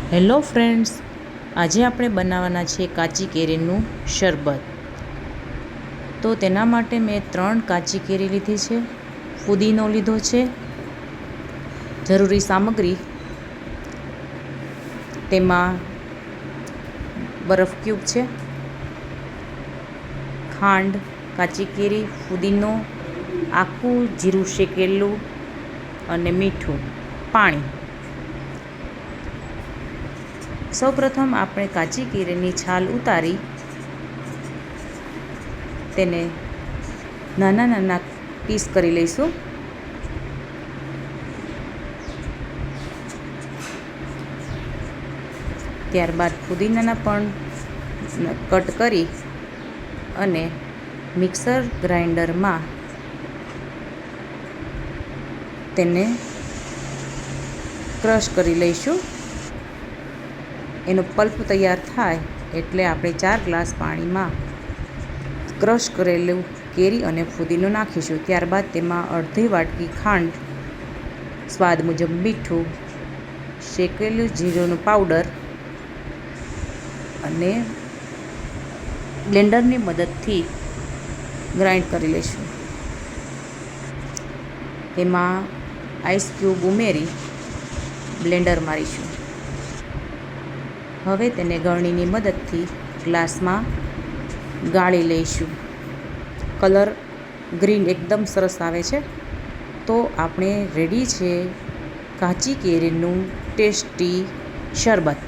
Hello friends, આજે આપણે બનાવવાના છે કાચી કેરીનું શરબત. તો તેના માટે મેં 3 કાચી કેરી લીધી છે, ફુદીનો લીધો છે. જરૂરી સામગ્રી: તેમાં બરફ ક્યુબ છે, ખાંડ, કાચી કેરી, ફુદીનો, આખું જીરું શેકેલું અને મીઠું, પાણી. સૌપ્રથમ આપણે કાચી કેરીની છાલ ઉતારી તેને નાના નાના પીસ કરી લઈશું. ત્યારબાદ ફુદીનાના પણ કટ કરી અને મિક્સર ગ્રાઇન્ડરમાં તેને ક્રશ કરી લઈશું. એનો પલ્પ તૈયાર થાય એટલે આપણે 4 ગ્લાસ પાણીમાં ક્રશ કરેલું કેરી અને ફુદીનો નાખીશું. ત્યારબાદ તેમાં અડધી વાટકી ખાંડ, સ્વાદ મુજબ મીઠું, શેકેલું જીરુંનું પાવડર અને બ્લેન્ડરની મદદથી ગ્રાઇન્ડ કરી લઈશું. તેમાં આઈસ ક્યુબ ઉમેરી બ્લેન્ડર મારીશું. હવે તેને ગળણીની મદદથી ગ્લાસમાં ગાળી લઈશું. કલર ગ્રીન એકદમ સરસ આવે છે. તો આપણે રેડી છે કાચી કેરીનું ટેસ્ટી શરબત.